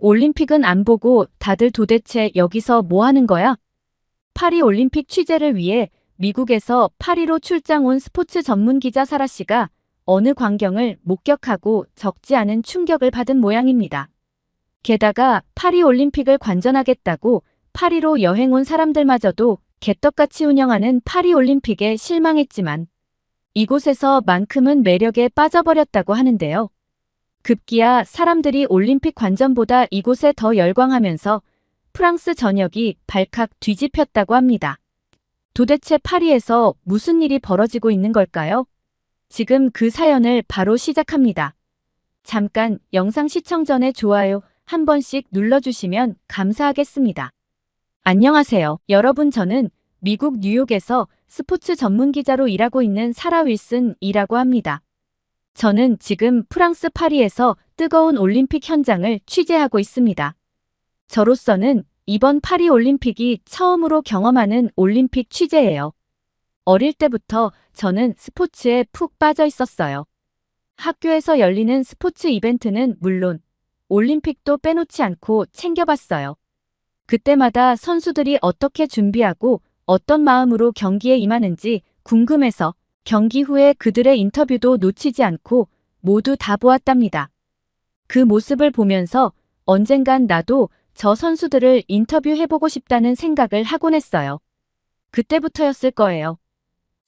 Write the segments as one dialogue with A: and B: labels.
A: 올림픽은 안 보고 다들 도대체 여기서 뭐 하는 거야? 파리 올림픽 취재를 위해 미국에서 파리로 출장 온 스포츠 전문 기자 사라 씨가 어느 광경을 목격하고 적지 않은 충격을 받은 모양입니다. 게다가 파리 올림픽을 관전하겠다고 파리로 여행 온 사람들마저도 개떡같이 운영하는 파리 올림픽에 실망했지만 이곳에서만큼은 매력에 빠져버렸다고 하는데요. 급기야 사람들이 올림픽 관전보다 이곳에 더 열광하면서 프랑스 전역이 발칵 뒤집혔다고 합니다. 도대체 파리에서 무슨 일이 벌어지고 있는 걸까요? 지금 그 사연을 바로 시작합니다. 잠깐 영상 시청 전에 좋아요 한 번씩 눌러주시면 감사하겠습니다. 안녕하세요. 여러분, 저는 미국 뉴욕에서 스포츠 전문 기자로 일하고 있는 사라 윌슨이라고 합니다. 저는 지금 프랑스 파리에서 뜨거운 올림픽 현장을 취재하고 있습니다. 저로서는 이번 파리 올림픽이 처음으로 경험하는 올림픽 취재예요. 어릴 때부터 저는 스포츠에 푹 빠져 있었어요. 학교에서 열리는 스포츠 이벤트는 물론 올림픽도 빼놓지 않고 챙겨봤어요. 그때마다 선수들이 어떻게 준비하고 어떤 마음으로 경기에 임하는지 궁금해서 경기 후에 그들의 인터뷰도 놓치지 않고 모두 다 보았답니다. 그 모습을 보면서 언젠간 나도 저 선수들을 인터뷰해보고 싶다는 생각을 하곤 했어요. 그때부터였을 거예요.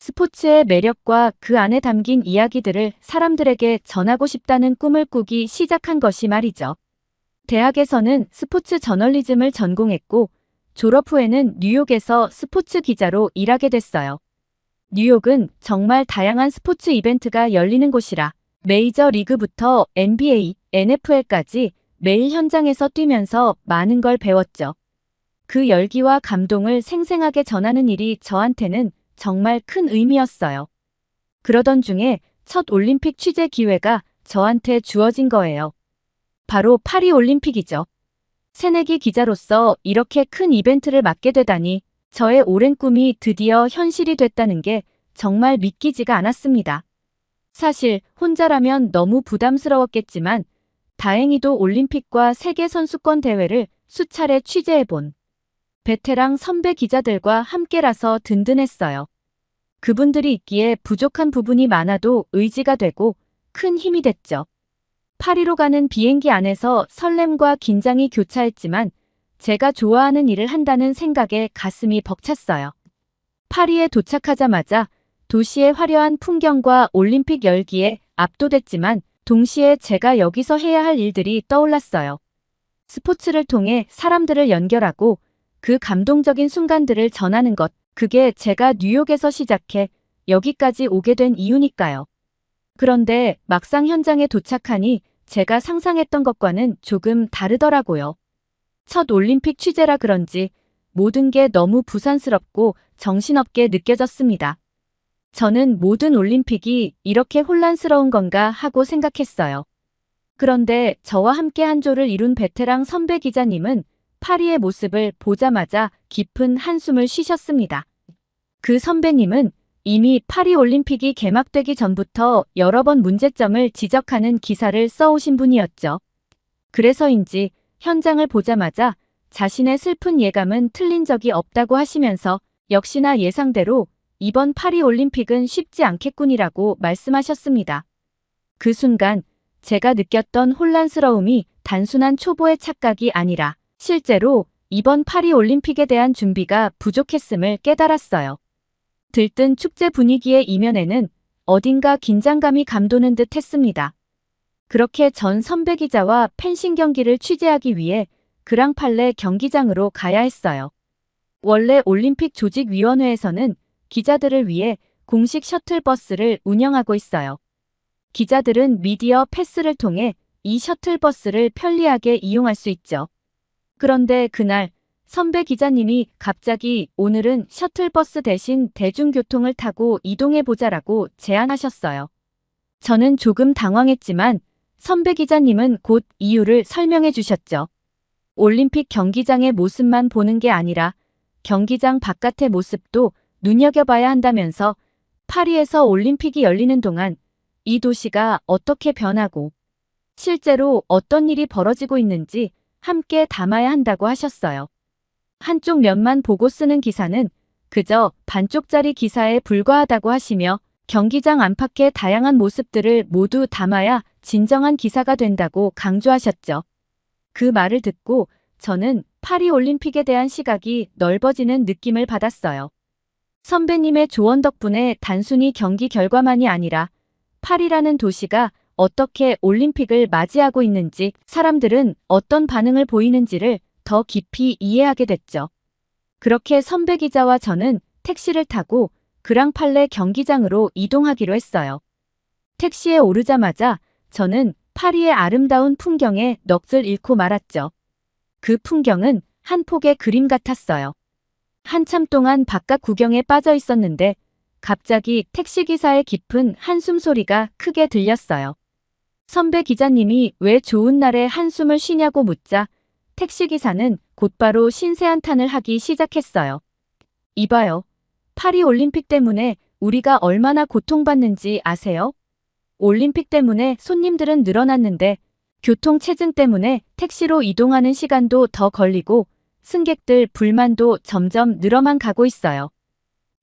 A: 스포츠의 매력과 그 안에 담긴 이야기들을 사람들에게 전하고 싶다는 꿈을 꾸기 시작한 것이 말이죠. 대학에서는 스포츠 저널리즘을 전공했고 졸업 후에는 뉴욕에서 스포츠 기자로 일하게 됐어요. 뉴욕은 정말 다양한 스포츠 이벤트가 열리는 곳이라 메이저 리그부터 NBA, NFL까지 매일 현장에서 뛰면서 많은 걸 배웠죠. 그 열기와 감동을 생생하게 전하는 일이 저한테는 정말 큰 의미였어요. 그러던 중에 첫 올림픽 취재 기회가 저한테 주어진 거예요. 바로 파리 올림픽이죠. 새내기 기자로서 이렇게 큰 이벤트를 맡게 되다니 저의 오랜 꿈이 드디어 현실이 됐다는 게 정말 믿기지가 않았습니다. 사실 혼자라면 너무 부담스러웠겠지만 다행히도 올림픽과 세계선수권 대회를 수차례 취재해본 베테랑 선배 기자들과 함께라서 든든했어요. 그분들이 있기에 부족한 부분이 많아도 의지가 되고 큰 힘이 됐죠. 파리로 가는 비행기 안에서 설렘과 긴장이 교차했지만 제가 좋아하는 일을 한다는 생각에 가슴이 벅찼어요. 파리에 도착하자마자 도시의 화려한 풍경과 올림픽 열기에 압도됐지만 동시에 제가 여기서 해야 할 일들이 떠올랐어요. 스포츠를 통해 사람들을 연결하고 그 감동적인 순간들을 전하는 것, 그게 제가 뉴욕에서 시작해 여기까지 오게 된 이유니까요. 그런데 막상 현장에 도착하니 제가 상상했던 것과는 조금 다르더라고요. 첫 올림픽 취재라 그런지 모든 게 너무 부산스럽고 정신없게 느껴졌습니다. 저는 모든 올림픽이 이렇게 혼란스러운 건가 하고 생각했어요. 그런데 저와 함께 한 조를 이룬 베테랑 선배 기자님은 파리의 모습을 보자마자 깊은 한숨을 쉬셨습니다. 그 선배님은 이미 파리 올림픽이 개막되기 전부터 여러 번 문제점을 지적하는 기사를 써오신 분이었죠. 그래서인지 현장을 보자마자 자신의 슬픈 예감은 틀린 적이 없다고 하시면서 역시나 예상대로 이번 파리 올림픽은 쉽지 않겠군이라고 말씀하셨습니다. 그 순간 제가 느꼈던 혼란스러움이 단순한 초보의 착각이 아니라 실제로 이번 파리 올림픽에 대한 준비가 부족했음을 깨달았어요. 들뜬 축제 분위기의 이면에는 어딘가 긴장감이 감도는 듯 했습니다. 그렇게 전 선배 기자와 펜싱 경기를 취재하기 위해 그랑팔레 경기장으로 가야 했어요. 원래 올림픽 조직위원회에서는 기자들을 위해 공식 셔틀버스를 운영하고 있어요. 기자들은 미디어 패스를 통해 이 셔틀버스를 편리하게 이용할 수 있죠. 그런데 그날 선배 기자님이 갑자기 오늘은 셔틀버스 대신 대중교통을 타고 이동해보자라고 제안하셨어요. 저는 조금 당황했지만 선배 기자님은 곧 이유를 설명해 주셨죠. 올림픽 경기장의 모습만 보는 게 아니라 경기장 바깥의 모습도 눈여겨봐야 한다면서 파리에서 올림픽이 열리는 동안 이 도시가 어떻게 변하고 실제로 어떤 일이 벌어지고 있는지 함께 담아야 한다고 하셨어요. 한쪽 면만 보고 쓰는 기사는 그저 반쪽짜리 기사에 불과하다고 하시며 경기장 안팎의 다양한 모습들을 모두 담아야 진정한 기사가 된다고 강조하셨죠. 그 말을 듣고 저는 파리올림픽에 대한 시각이 넓어지는 느낌을 받았어요. 선배님의 조언 덕분에 단순히 경기 결과만이 아니라 파리라는 도시가 어떻게 올림픽을 맞이하고 있는지, 사람들은 어떤 반응을 보이는지를 더 깊이 이해하게 됐죠. 그렇게 선배 기자와 저는 택시를 타고 그랑팔레 경기장으로 이동하기로 했어요. 택시에 오르자마자 저는 파리의 아름다운 풍경에 넋을 잃고 말았죠. 그 풍경은 한 폭의 그림 같았어요. 한참 동안 바깥 구경에 빠져 있었는데 갑자기 택시기사의 깊은 한숨 소리가 크게 들렸어요. 선배 기자님이 왜 좋은 날에 한숨을 쉬냐고 묻자 택시기사는 곧바로 신세한탄을 하기 시작했어요. 이봐요. 파리 올림픽 때문에 우리가 얼마나 고통받는지 아세요? 올림픽 때문에 손님들은 늘어났는데 교통 체증 때문에 택시로 이동하는 시간도 더 걸리고 승객들 불만도 점점 늘어만 가고 있어요.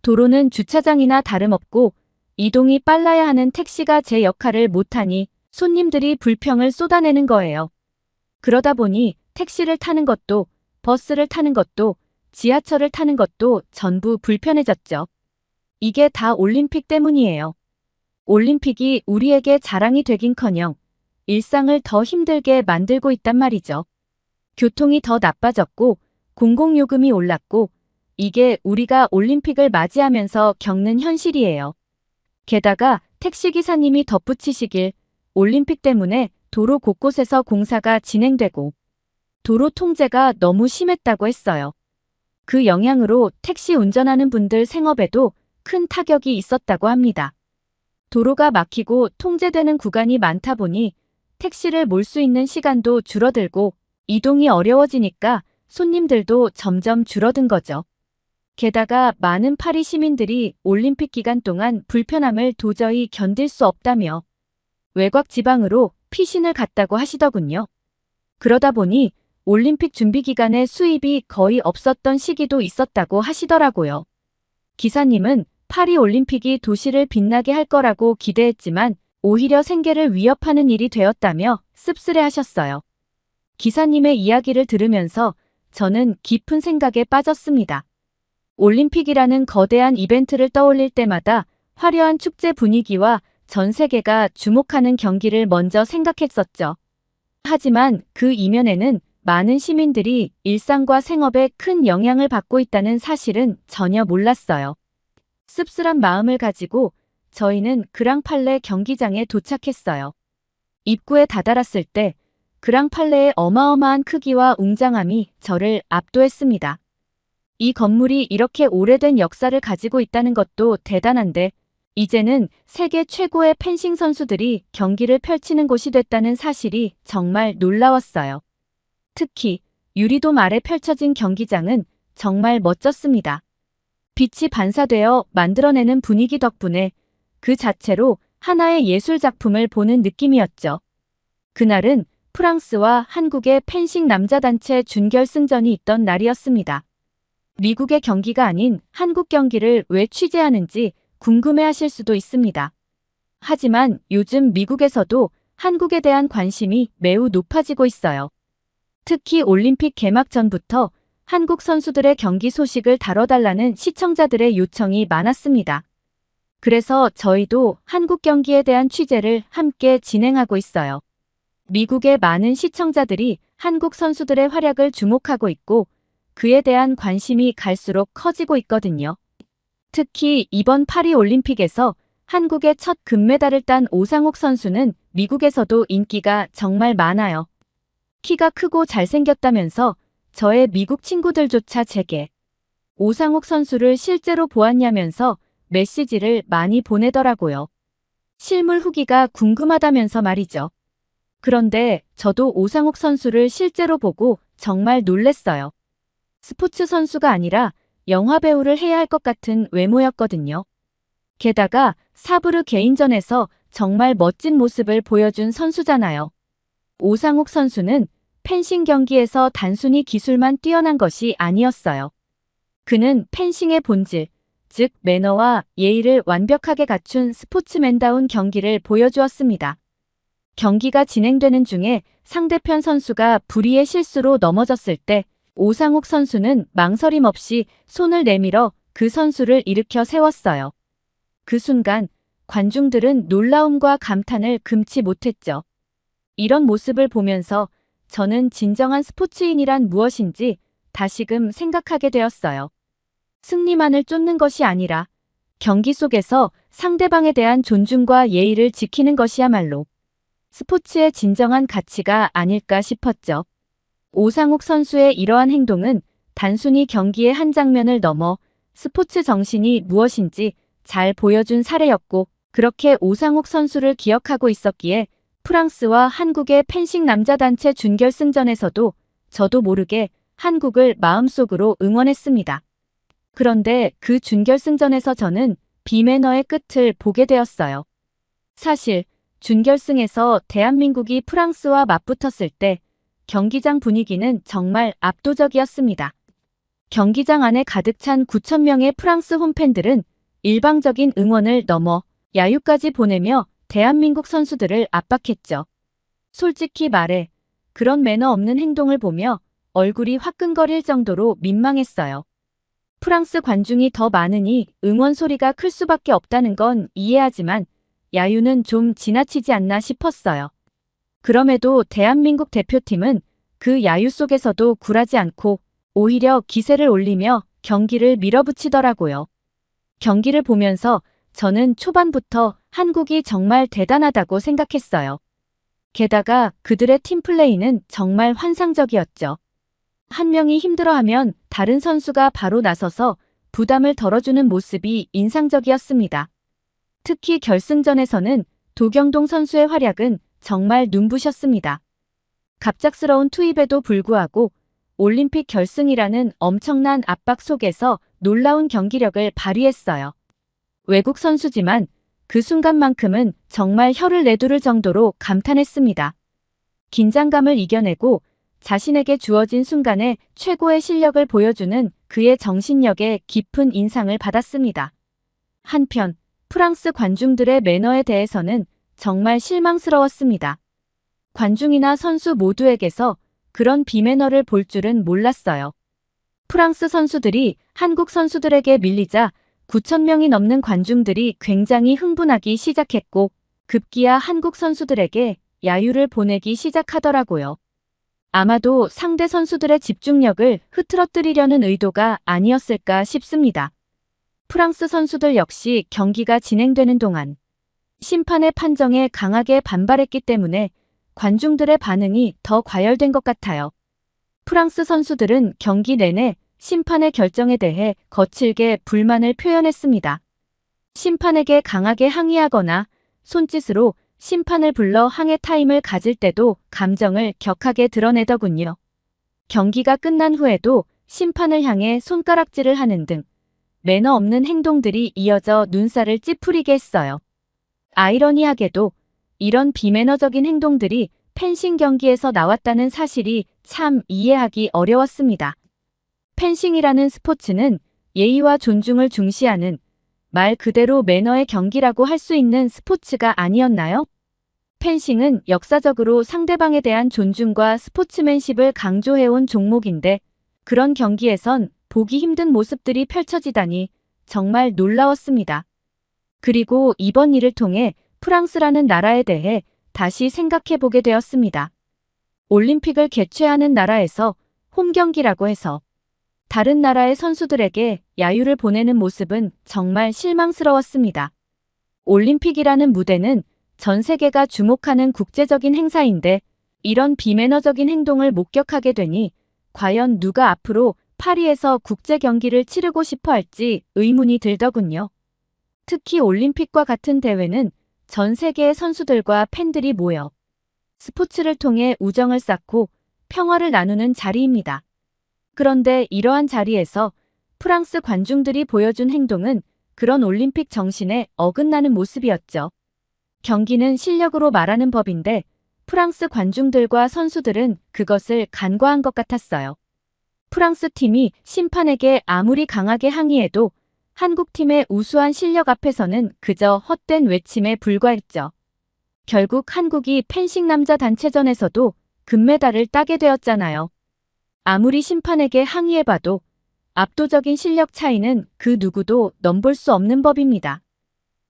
A: 도로는 주차장이나 다름없고 이동이 빨라야 하는 택시가 제 역할을 못하니 손님들이 불평을 쏟아내는 거예요. 그러다 보니 택시를 타는 것도, 버스를 타는 것도, 지하철을 타는 것도 전부 불편해졌죠. 이게 다 올림픽 때문이에요. 올림픽이 우리에게 자랑이 되긴커녕 일상을 더 힘들게 만들고 있단 말이죠. 교통이 더 나빠졌고 공공요금이 올랐고 이게 우리가 올림픽을 맞이하면서 겪는 현실이에요. 게다가 택시기사님이 덧붙이시길 올림픽 때문에 도로 곳곳에서 공사가 진행되고 도로 통제가 너무 심했다고 했어요. 그 영향으로 택시 운전하는 분들 생업에도 큰 타격이 있었다고 합니다. 도로가 막히고 통제되는 구간이 많다 보니 택시를 몰 수 있는 시간도 줄어들고 이동이 어려워지니까 손님들도 점점 줄어든 거죠. 게다가 많은 파리 시민들이 올림픽 기간 동안 불편함을 도저히 견딜 수 없다며 외곽 지방으로 피신을 갔다고 하시더군요. 그러다 보니 올림픽 준비 기간에 수입이 거의 없었던 시기도 있었다고 하시더라고요. 기사님은 파리 올림픽이 도시를 빛나게 할 거라고 기대했지만 오히려 생계를 위협하는 일이 되었다며 씁쓸해하셨어요. 기사님의 이야기를 들으면서 저는 깊은 생각에 빠졌습니다. 올림픽이라는 거대한 이벤트를 떠올릴 때마다 화려한 축제 분위기와 전 세계가 주목하는 경기를 먼저 생각했었죠. 하지만 그 이면에는 많은 시민들이 일상과 생업에 큰 영향을 받고 있다는 사실은 전혀 몰랐어요. 씁쓸한 마음을 가지고 저희는 그랑팔레 경기장에 도착했어요. 입구에 다다랐을 때 그랑팔레의 어마어마한 크기와 웅장함이 저를 압도했습니다. 이 건물이 이렇게 오래된 역사를 가지고 있다는 것도 대단한데 이제는 세계 최고의 펜싱 선수들이 경기를 펼치는 곳이 됐다는 사실이 정말 놀라웠어요. 특히 유리돔 아래 펼쳐진 경기장은 정말 멋졌습니다. 빛이 반사되어 만들어내는 분위기 덕분에 그 자체로 하나의 예술 작품을 보는 느낌이었죠. 그날은 프랑스와 한국의 펜싱 남자단체 준결승전이 있던 날이었습니다. 미국의 경기가 아닌 한국 경기를 왜 취재하는지 궁금해하실 수도 있습니다. 하지만 요즘 미국에서도 한국에 대한 관심이 매우 높아지고 있어요. 특히 올림픽 개막 전부터 한국 선수들의 경기 소식을 다뤄달라는 시청자들의 요청이 많았습니다. 그래서 저희도 한국 경기에 대한 취재를 함께 진행하고 있어요. 미국의 많은 시청자들이 한국 선수들의 활약을 주목하고 있고 그에 대한 관심이 갈수록 커지고 있거든요. 특히 이번 파리 올림픽에서 한국의 첫 금메달을 딴 오상욱 선수는 미국에서도 인기가 정말 많아요. 키가 크고 잘생겼다면서 저의 미국 친구들조차 제게 오상욱 선수를 실제로 보았냐면서 메시지를 많이 보내더라고요. 실물 후기가 궁금하다면서 말이죠. 그런데 저도 오상욱 선수를 실제로 보고 정말 놀랬어요. 스포츠 선수가 아니라 영화 배우를 해야 할 것 같은 외모였거든요. 게다가 사브르 개인전에서 정말 멋진 모습을 보여준 선수잖아요. 오상욱 선수는 펜싱 경기에서 단순히 기술만 뛰어난 것이 아니었어요. 그는 펜싱의 본질, 즉 매너와 예의를 완벽하게 갖춘 스포츠맨다운 경기를 보여주었습니다. 경기가 진행되는 중에 상대편 선수가 불의의 실수로 넘어졌을 때 오상욱 선수는 망설임 없이 손을 내밀어 그 선수를 일으켜 세웠어요. 그 순간 관중들은 놀라움과 감탄을 금치 못했죠. 이런 모습을 보면서 저는 진정한 스포츠인이란 무엇인지 다시금 생각하게 되었어요. 승리만을 쫓는 것이 아니라 경기 속에서 상대방에 대한 존중과 예의를 지키는 것이야말로 스포츠의 진정한 가치가 아닐까 싶었죠. 오상욱 선수의 이러한 행동은 단순히 경기의 한 장면을 넘어 스포츠 정신이 무엇인지 잘 보여준 사례였고, 그렇게 오상욱 선수를 기억하고 있었기에 프랑스와 한국의 펜싱 남자단체 준결승전에서도 저도 모르게 한국을 마음속으로 응원했습니다. 그런데 그 준결승전에서 저는 비매너의 끝을 보게 되었어요. 사실 준결승에서 대한민국이 프랑스와 맞붙었을 때 경기장 분위기는 정말 압도적이었습니다. 경기장 안에 가득 찬 9,000명의 프랑스 홈팬들은 일방적인 응원을 넘어 야유까지 보내며 대한민국 선수들을 압박했죠. 솔직히 말해 그런 매너 없는 행동을 보며 얼굴이 화끈거릴 정도로 민망했어요. 프랑스 관중이 더 많으니 응원 소리가 클 수밖에 없다는 건 이해하지만 야유는 좀 지나치지 않나 싶었어요. 그럼에도 대한민국 대표팀은 그 야유 속에서도 굴하지 않고 오히려 기세를 올리며 경기를 밀어붙이더라고요. 경기를 보면서 저는 초반부터 한국이 정말 대단하다고 생각했어요. 게다가 그들의 팀플레이는 정말 환상적이었죠. 한 명이 힘들어하면 다른 선수가 바로 나서서 부담을 덜어주는 모습이 인상적이었습니다. 특히 결승전에서는 도경동 선수의 활약은 정말 눈부셨습니다. 갑작스러운 투입에도 불구하고 올림픽 결승이라는 엄청난 압박 속에서 놀라운 경기력을 발휘했어요. 외국 선수지만 그 순간만큼은 정말 혀를 내두를 정도로 감탄했습니다. 긴장감을 이겨내고 자신에게 주어진 순간에 최고의 실력을 보여주는 그의 정신력에 깊은 인상을 받았습니다. 한편 프랑스 관중들의 매너에 대해서는 정말 실망스러웠습니다. 관중이나 선수 모두에게서 그런 비매너를 볼 줄은 몰랐어요. 프랑스 선수들이 한국 선수들에게 밀리자 9,000명이 넘는 관중들이 굉장히 흥분하기 시작했고 급기야 한국 선수들에게 야유를 보내기 시작하더라고요. 아마도 상대 선수들의 집중력을 흐트러뜨리려는 의도가 아니었을까 싶습니다. 프랑스 선수들 역시 경기가 진행되는 동안 심판의 판정에 강하게 반발했기 때문에 관중들의 반응이 더 과열된 것 같아요. 프랑스 선수들은 경기 내내 심판의 결정에 대해 거칠게 불만을 표현했습니다. 심판에게 강하게 항의하거나 손짓으로 심판을 불러 항해 타임을 가질 때도 감정을 격하게 드러내더군요. 경기가 끝난 후에도 심판을 향해 손가락질을 하는 등 매너 없는 행동들이 이어져 눈살을 찌푸리게 했어요. 아이러니하게도 이런 비매너적인 행동들이 펜싱 경기에서 나왔다는 사실이 참 이해하기 어려웠습니다. 펜싱이라는 스포츠는 예의와 존중을 중시하는 말 그대로 매너의 경기라고 할 수 있는 스포츠가 아니었나요? 펜싱은 역사적으로 상대방에 대한 존중과 스포츠맨십을 강조해온 종목인데 그런 경기에선 보기 힘든 모습들이 펼쳐지다니 정말 놀라웠습니다. 그리고 이번 일을 통해 프랑스라는 나라에 대해 다시 생각해보게 되었습니다. 올림픽을 개최하는 나라에서 홈 경기라고 해서 다른 나라의 선수들에게 야유를 보내는 모습은 정말 실망스러웠습니다. 올림픽이라는 무대는 전 세계가 주목하는 국제적인 행사인데 이런 비매너적인 행동을 목격하게 되니 과연 누가 앞으로 파리에서 국제 경기를 치르고 싶어 할지 의문이 들더군요. 특히 올림픽과 같은 대회는 전 세계의 선수들과 팬들이 모여 스포츠를 통해 우정을 쌓고 평화를 나누는 자리입니다. 그런데 이러한 자리에서 프랑스 관중들이 보여준 행동은 그런 올림픽 정신에 어긋나는 모습이었죠. 경기는 실력으로 말하는 법인데 프랑스 관중들과 선수들은 그것을 간과한 것 같았어요. 프랑스 팀이 심판에게 아무리 강하게 항의해도 한국 팀의 우수한 실력 앞에서는 그저 헛된 외침에 불과했죠. 결국 한국이 펜싱 남자 단체전에서도 금메달을 따게 되었잖아요. 아무리 심판에게 항의해봐도 압도적인 실력 차이는 그 누구도 넘볼 수 없는 법입니다.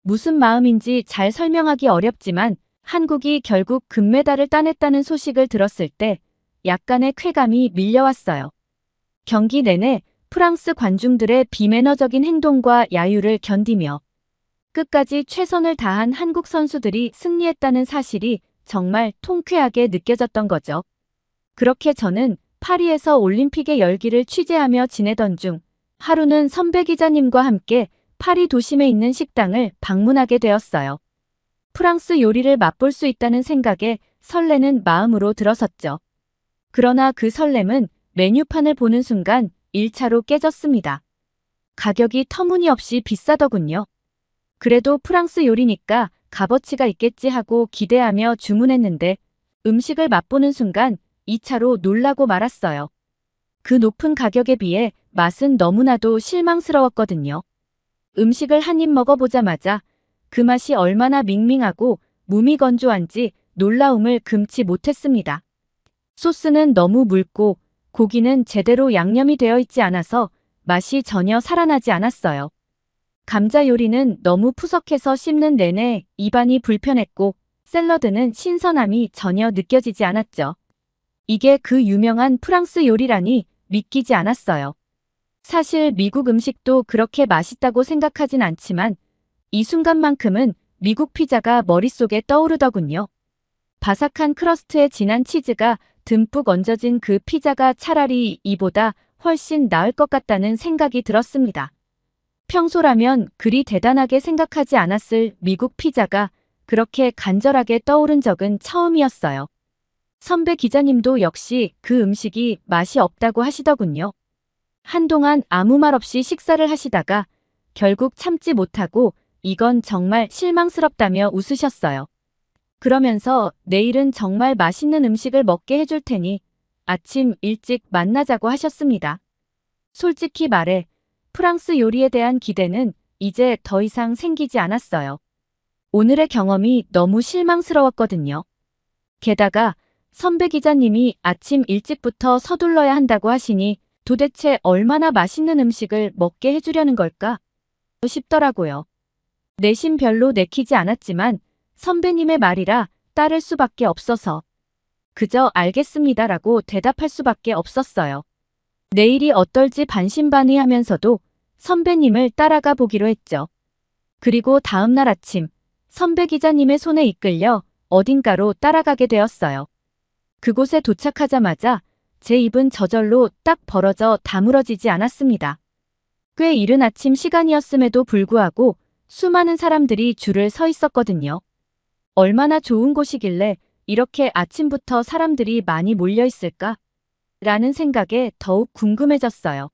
A: 무슨 마음인지 잘 설명하기 어렵지만 한국이 결국 금메달을 따냈다는 소식을 들었을 때 약간의 쾌감이 밀려왔어요. 경기 내내 프랑스 관중들의 비매너적인 행동과 야유를 견디며 끝까지 최선을 다한 한국 선수들이 승리했다는 사실이 정말 통쾌하게 느껴졌던 거죠. 그렇게 저는 파리에서 올림픽의 열기를 취재하며 지내던 중 하루는 선배 기자님과 함께 파리 도심에 있는 식당을 방문하게 되었어요. 프랑스 요리를 맛볼 수 있다는 생각에 설레는 마음으로 들어섰죠. 그러나 그 설렘은 메뉴판을 보는 순간 1차로 깨졌습니다. 가격이 터무니없이 비싸더군요. 그래도 프랑스 요리니까 값어치가 있겠지 하고 기대하며 주문했는데 음식을 맛보는 순간 2차로 놀라고 말았어요. 그 높은 가격에 비해 맛은 너무나도 실망스러웠거든요. 음식을 한 입 먹어보자마자 그 맛이 얼마나 밍밍하고 무미건조한지 놀라움을 금치 못했습니다. 소스는 너무 묽고 고기는 제대로 양념이 되어 있지 않아서 맛이 전혀 살아나지 않았어요. 감자 요리는 너무 푸석해서 씹는 내내 입안이 불편했고 샐러드는 신선함이 전혀 느껴지지 않았죠. 이게 그 유명한 프랑스 요리라니 믿기지 않았어요. 사실 미국 음식도 그렇게 맛있다고 생각하진 않지만 이 순간만큼은 미국 피자가 머릿속에 떠오르더군요. 바삭한 크러스트에 진한 치즈가 듬뿍 얹어진 그 피자가 차라리 이보다 훨씬 나을 것 같다는 생각이 들었습니다. 평소라면 그리 대단하게 생각하지 않았을 미국 피자가 그렇게 간절하게 떠오른 적은 처음이었어요. 선배 기자님도 역시 그 음식이 맛이 없다고 하시더군요. 한동안 아무 말 없이 식사를 하시다가 결국 참지 못하고 이건 정말 실망스럽다며 웃으셨어요. 그러면서 내일은 정말 맛있는 음식을 먹게 해줄 테니 아침 일찍 만나자고 하셨습니다. 솔직히 말해 프랑스 요리에 대한 기대는 이제 더 이상 생기지 않았어요. 오늘의 경험이 너무 실망스러웠거든요. 게다가 선배 기자님이 아침 일찍부터 서둘러야 한다고 하시니 도대체 얼마나 맛있는 음식을 먹게 해주려는 걸까 싶더라고요. 내심 별로 내키지 않았지만 선배님의 말이라 따를 수밖에 없어서 그저 알겠습니다라고 대답할 수밖에 없었어요. 내일이 어떨지 반신반의하면서도 선배님을 따라가 보기로 했죠. 그리고 다음 날 아침 선배 기자님의 손에 이끌려 어딘가로 따라가게 되었어요. 그곳에 도착하자마자 제 입은 저절로 딱 벌어져 다물어지지 않았습니다. 꽤 이른 아침 시간이었음에도 불구하고 수많은 사람들이 줄을 서 있었거든요. 얼마나 좋은 곳이길래 이렇게 아침부터 사람들이 많이 몰려 있을까? 라는 생각에 더욱 궁금해졌어요.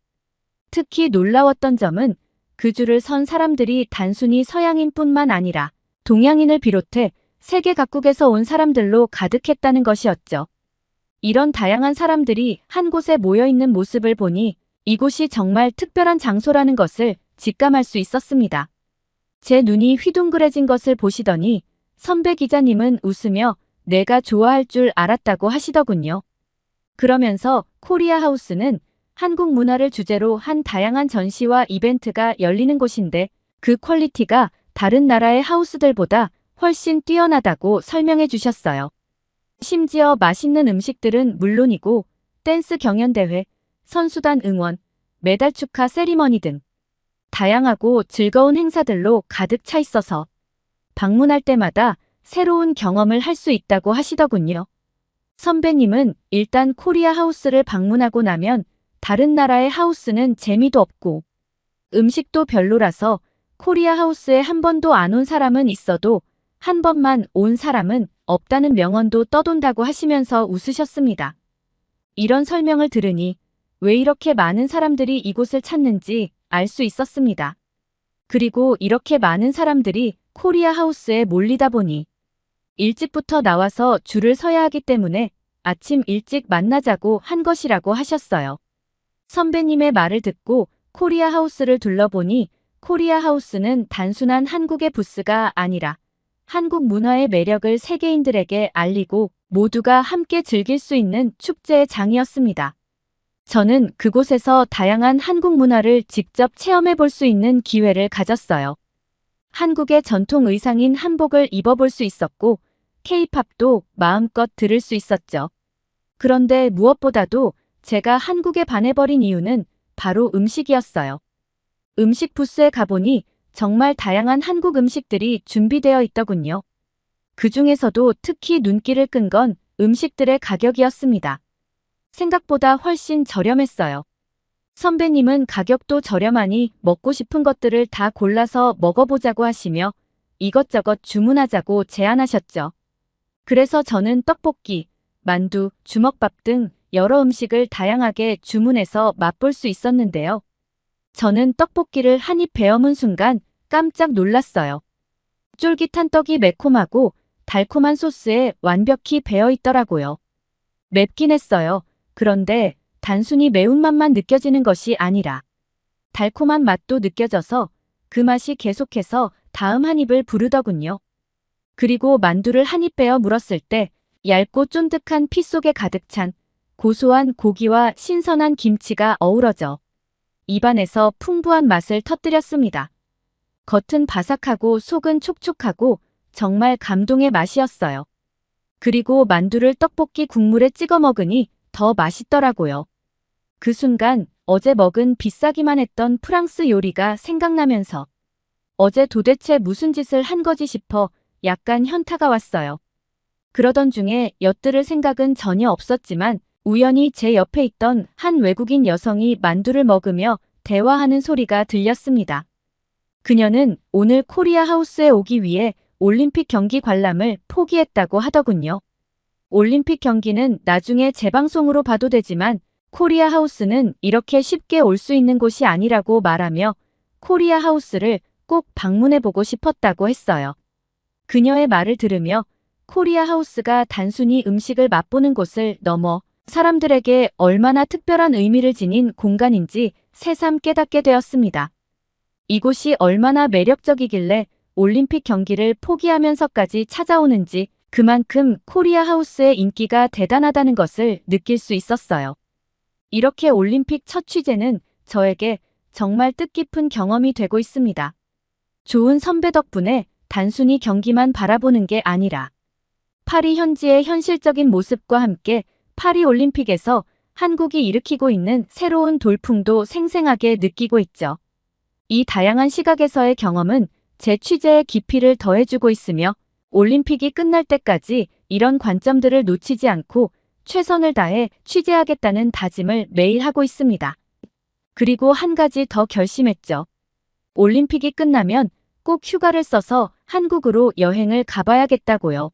A: 특히 놀라웠던 점은 그 줄을 선 사람들이 단순히 서양인 뿐만 아니라 동양인을 비롯해 세계 각국에서 온 사람들로 가득했다는 것이었죠. 이런 다양한 사람들이 한 곳에 모여 있는 모습을 보니 이곳이 정말 특별한 장소라는 것을 직감할 수 있었습니다. 제 눈이 휘둥그레진 것을 보시더니 선배 기자님은 웃으며 내가 좋아할 줄 알았다고 하시더군요. 그러면서 코리아 하우스는 한국 문화를 주제로 한 다양한 전시와 이벤트가 열리는 곳인데 그 퀄리티가 다른 나라의 하우스들보다 훨씬 뛰어나다고 설명해 주셨어요. 심지어 맛있는 음식들은 물론이고 댄스 경연대회, 선수단 응원, 메달 축하 세리머니 등 다양하고 즐거운 행사들로 가득 차 있어서 방문할 때마다 새로운 경험을 할 수 있다고 하시더군요. 선배님은 일단 코리아 하우스를 방문하고 나면 다른 나라의 하우스는 재미도 없고 음식도 별로라서 코리아 하우스에 한 번도 안 온 사람은 있어도 한 번만 온 사람은 없다는 명언도 떠돈다고 하시면서 웃으셨습니다. 이런 설명을 들으니 왜 이렇게 많은 사람들이 이곳을 찾는지 알 수 있었습니다. 그리고 이렇게 많은 사람들이 코리아 하우스에 몰리다 보니 일찍부터 나와서 줄을 서야 하기 때문에 아침 일찍 만나자고 한 것이라고 하셨어요. 선배님의 말을 듣고 코리아 하우스를 둘러보니 코리아 하우스는 단순한 한국의 부스가 아니라 한국 문화의 매력을 세계인들에게 알리고 모두가 함께 즐길 수 있는 축제의 장이었습니다. 저는 그곳에서 다양한 한국 문화를 직접 체험해 볼 수 있는 기회를 가졌어요. 한국의 전통 의상인 한복을 입어볼 수 있었고 K-팝도 마음껏 들을 수 있었죠. 그런데 무엇보다도 제가 한국에 반해버린 이유는 바로 음식이었어요. 음식 부스에 가보니 정말 다양한 한국 음식들이 준비되어 있더군요. 그 중에서도 특히 눈길을 끈 건 음식들의 가격이었습니다. 생각보다 훨씬 저렴했어요. 선배님은 가격도 저렴하니 먹고 싶은 것들을 다 골라서 먹어보자고 하시며 이것저것 주문하자고 제안하셨죠. 그래서 저는 떡볶이, 만두, 주먹밥 등 여러 음식을 다양하게 주문해서 맛볼 수 있었는데요. 저는 떡볶이를 한 입 베어문 순간 깜짝 놀랐어요. 쫄깃한 떡이 매콤하고 달콤한 소스에 완벽히 배어 있더라고요. 맵긴 했어요. 그런데 단순히 매운맛만 느껴지는 것이 아니라 달콤한 맛도 느껴져서 그 맛이 계속해서 다음 한 입을 부르더군요. 그리고 만두를 한 입 베어 물었을 때 얇고 쫀득한 피 속에 가득 찬 고소한 고기와 신선한 김치가 어우러져 입안에서 풍부한 맛을 터뜨렸습니다. 겉은 바삭하고 속은 촉촉하고 정말 감동의 맛이었어요. 그리고 만두를 떡볶이 국물에 찍어 먹으니 더 맛있더라고요. 그 순간 어제 먹은 비싸기만 했던 프랑스 요리가 생각나면서 어제 도대체 무슨 짓을 한 거지 싶어 약간 현타가 왔어요. 그러던 중에 엿들을 생각은 전혀 없었지만 우연히 제 옆에 있던 한 외국인 여성이 만두를 먹으며 대화하는 소리가 들렸습니다. 그녀는 오늘 코리아 하우스에 오기 위해 올림픽 경기 관람을 포기했다고 하더군요. 올림픽 경기는 나중에 재방송으로 봐도 되지만 코리아 하우스는 이렇게 쉽게 올 수 있는 곳이 아니라고 말하며 코리아 하우스를 꼭 방문해보고 싶었다고 했어요. 그녀의 말을 들으며 코리아 하우스가 단순히 음식을 맛보는 곳을 넘어 사람들에게 얼마나 특별한 의미를 지닌 공간인지 새삼 깨닫게 되었습니다. 이곳이 얼마나 매력적이길래 올림픽 경기를 포기하면서까지 찾아오는지 그만큼 코리아 하우스의 인기가 대단하다는 것을 느낄 수 있었어요. 이렇게 올림픽 첫 취재는 저에게 정말 뜻깊은 경험이 되고 있습니다. 좋은 선배 덕분에 단순히 경기만 바라보는 게 아니라 파리 현지의 현실적인 모습과 함께 파리 올림픽에서 한국이 일으키고 있는 새로운 돌풍도 생생하게 느끼고 있죠. 이 다양한 시각에서의 경험은 제 취재의 깊이를 더해주고 있으며 올림픽이 끝날 때까지 이런 관점들을 놓치지 않고 최선을 다해 취재하겠다는 다짐을 매일 하고 있습니다. 그리고 한 가지 더 결심했죠. 올림픽이 끝나면 꼭 휴가를 써서 한국으로 여행을 가봐야겠다고요.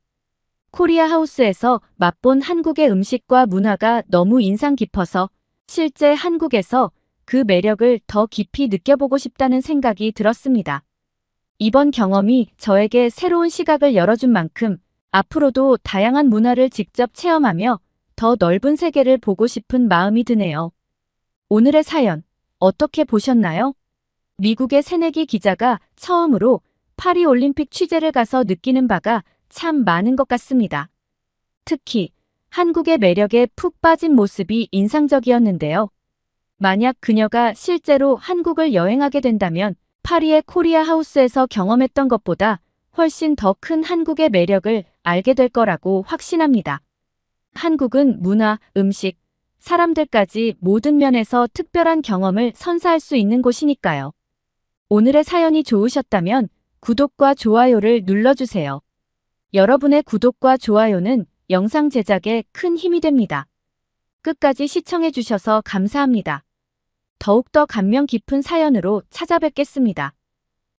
A: 코리아 하우스에서 맛본 한국의 음식과 문화가 너무 인상 깊어서 실제 한국에서 그 매력을 더 깊이 느껴보고 싶다는 생각이 들었습니다. 이번 경험이 저에게 새로운 시각을 열어준 만큼 앞으로도 다양한 문화를 직접 체험하며 더 넓은 세계를 보고 싶은 마음이 드네요. 오늘의 사연 어떻게 보셨나요? 미국의 새내기 기자가 처음으로 파리 올림픽 취재를 가서 느끼는 바가 참 많은 것 같습니다. 특히 한국의 매력에 푹 빠진 모습이 인상적이었는데요. 만약 그녀가 실제로 한국을 여행하게 된다면 파리의 코리아 하우스에서 경험했던 것보다 훨씬 더 큰 한국의 매력을 알게 될 거라고 확신합니다. 한국은 문화, 음식, 사람들까지 모든 면에서 특별한 경험을 선사할 수 있는 곳이니까요. 오늘의 사연이 좋으셨다면 구독과 좋아요를 눌러주세요. 여러분의 구독과 좋아요는 영상 제작에 큰 힘이 됩니다. 끝까지 시청해주셔서 감사합니다. 더욱더 감명 깊은 사연으로 찾아뵙겠습니다.